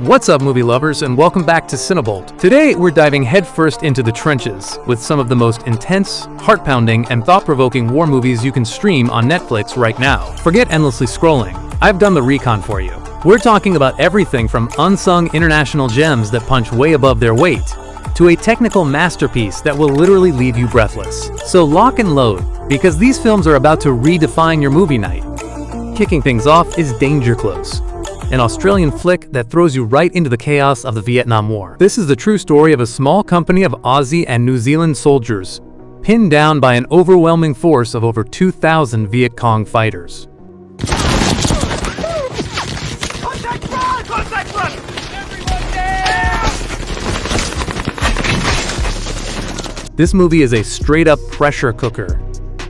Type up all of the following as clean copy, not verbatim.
What's up, movie lovers, and welcome back to CineBolt. Today, we're diving headfirst into the trenches with some of the most intense, heart-pounding, and thought-provoking war movies you can stream on Netflix right now. Forget endlessly scrolling. I've done the recon for you. We're talking about everything from unsung international gems that punch way above their weight to a technical masterpiece that will literally leave you breathless. So lock and load, because these films are about to redefine your movie night. Kicking things off is Danger Close, an Australian flick that throws you right into the chaos of the Vietnam War. This is the true story of a small company of Aussie and New Zealand soldiers, pinned down by an overwhelming force of over 2,000 Viet Cong fighters. Contact front! Contact front! Everyone down! This movie is a straight-up pressure cooker.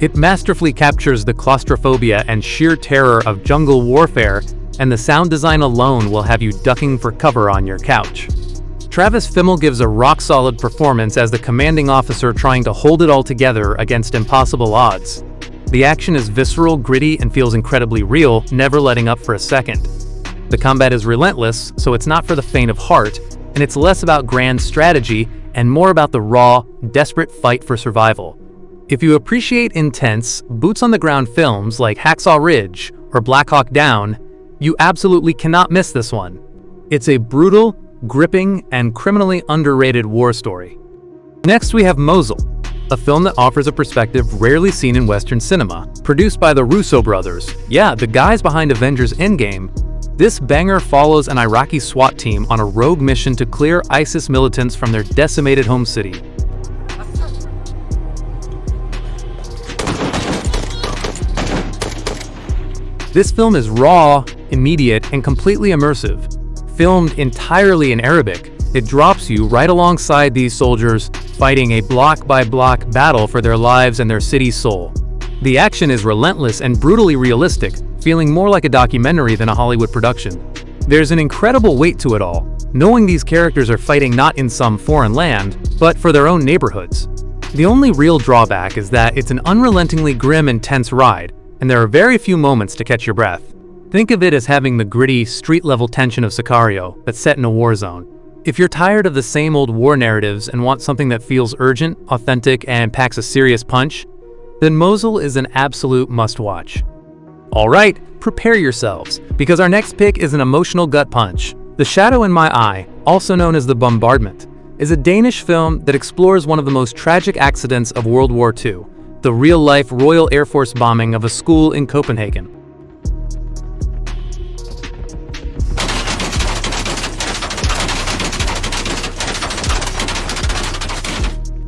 It masterfully captures the claustrophobia and sheer terror of jungle warfare, and the sound design alone will have you ducking for cover on your couch. Travis Fimmel gives a rock-solid performance as the commanding officer trying to hold it all together against impossible odds. The action is visceral, gritty, and feels incredibly real, never letting up for a second. The combat is relentless, so it's not for the faint of heart, and it's less about grand strategy and more about the raw, desperate fight for survival. If you appreciate intense, boots-on-the-ground films like Hacksaw Ridge or Black Hawk Down, you absolutely cannot miss this one. It's a brutal, gripping, and criminally underrated war story. Next, we have Mosul, a film that offers a perspective rarely seen in Western cinema. Produced by the Russo brothers, yeah, the guys behind Avengers Endgame, this banger follows an Iraqi SWAT team on a rogue mission to clear ISIS militants from their decimated home city. This film is raw, immediate, and completely immersive. Filmed entirely in Arabic, it drops you right alongside these soldiers fighting a block-by-block battle for their lives and their city's soul. The action is relentless and brutally realistic, feeling more like a documentary than a Hollywood production. There's an incredible weight to it all, knowing these characters are fighting not in some foreign land, but for their own neighborhoods. The only real drawback is that it's an unrelentingly grim and tense ride, and there are very few moments to catch your breath. Think of it as having the gritty, street-level tension of Sicario that's set in a war zone. If you're tired of the same old war narratives and want something that feels urgent, authentic, and packs a serious punch, then Mosul is an absolute must-watch. Alright, prepare yourselves, because our next pick is an emotional gut punch. The Shadow in My Eye, also known as The Bombardment, is a Danish film that explores one of the most tragic accidents of World War II, the real-life Royal Air Force bombing of a school in Copenhagen.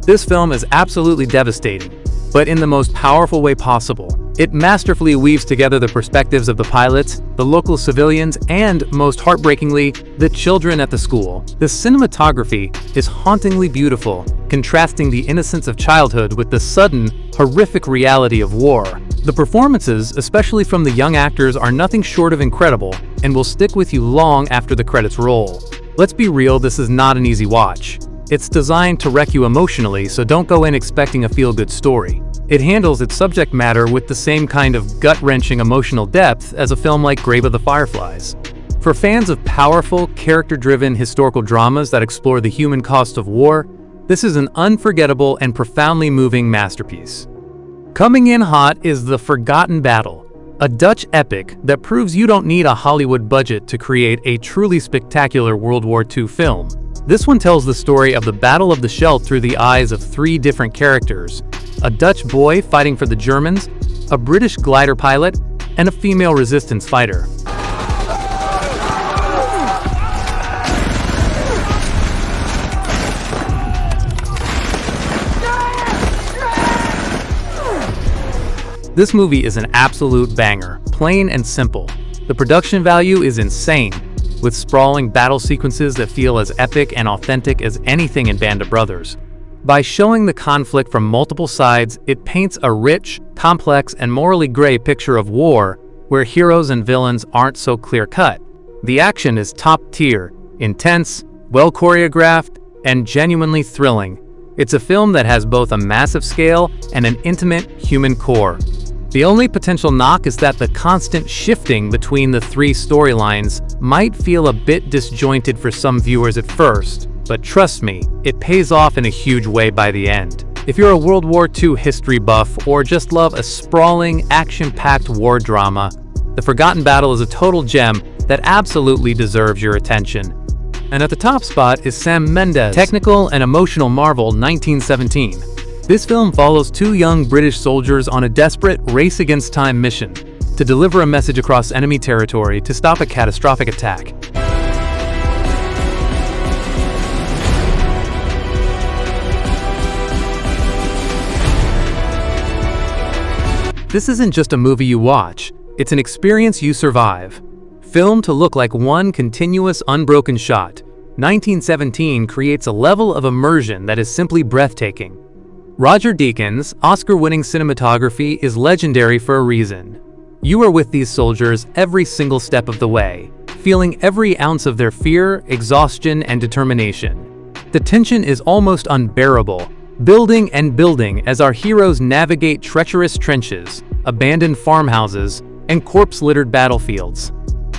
This film is absolutely devastating, but in the most powerful way possible. It masterfully weaves together the perspectives of the pilots, the local civilians, and, most heartbreakingly, the children at the school. The cinematography is hauntingly beautiful, contrasting the innocence of childhood with the sudden, horrific reality of war. The performances, especially from the young actors, are nothing short of incredible and will stick with you long after the credits roll. Let's be real, this is not an easy watch. It's designed to wreck you emotionally, so don't go in expecting a feel-good story. It handles its subject matter with the same kind of gut-wrenching emotional depth as a film like Grave of the Fireflies. For fans of powerful, character-driven historical dramas that explore the human cost of war, this is an unforgettable and profoundly moving masterpiece. Coming in hot is The Forgotten Battle, a Dutch epic that proves you don't need a Hollywood budget to create a truly spectacular World War II film. This one tells the story of the Battle of the Scheldt through the eyes of three different characters: a Dutch boy fighting for the Germans, a British glider pilot, and a female resistance fighter. This movie is an absolute banger, plain and simple. The production value is insane, with sprawling battle sequences that feel as epic and authentic as anything in Band of Brothers. By showing the conflict from multiple sides, it paints a rich, complex, and morally gray picture of war, where heroes and villains aren't so clear-cut. The action is top-tier, intense, well-choreographed, and genuinely thrilling. It's a film that has both a massive scale and an intimate human core. The only potential knock is that the constant shifting between the three storylines might feel a bit disjointed for some viewers at first, but trust me, it pays off in a huge way by the end. If you're a World War II history buff or just love a sprawling, action-packed war drama, The Forgotten Battle is a total gem that absolutely deserves your attention. And at the top spot is Sam Mendes' technical and emotional marvel 1917. This film follows two young British soldiers on a desperate race-against-time mission to deliver a message across enemy territory to stop a catastrophic attack. This isn't just a movie you watch, it's an experience you survive. Filmed to look like one continuous, unbroken shot, 1917 creates a level of immersion that is simply breathtaking. Roger Deakins' Oscar-winning cinematography is legendary for a reason. You are with these soldiers every single step of the way, feeling every ounce of their fear, exhaustion, and determination. The tension is almost unbearable, building and building as our heroes navigate treacherous trenches, abandoned farmhouses, and corpse-littered battlefields.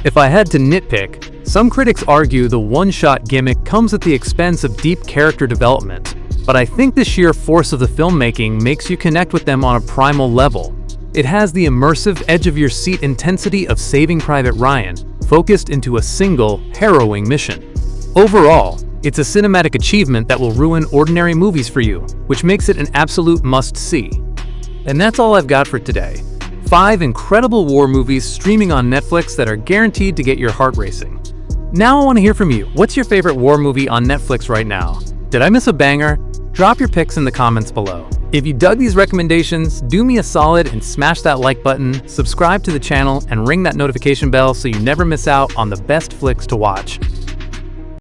If I had to nitpick, some critics argue the one-shot gimmick comes at the expense of deep character development. But I think the sheer force of the filmmaking makes you connect with them on a primal level. It has the immersive edge-of-your-seat intensity of Saving Private Ryan, focused into a single, harrowing mission. Overall, it's a cinematic achievement that will ruin ordinary movies for you, which makes it an absolute must-see. And that's all I've got for today. 5 incredible war movies streaming on Netflix that are guaranteed to get your heart racing. Now I want to hear from you. What's your favorite war movie on Netflix right now? Did I miss a banger? Drop your picks in the comments below. If you dug these recommendations, do me a solid and smash that like button, subscribe to the channel, and ring that notification bell so you never miss out on the best flicks to watch.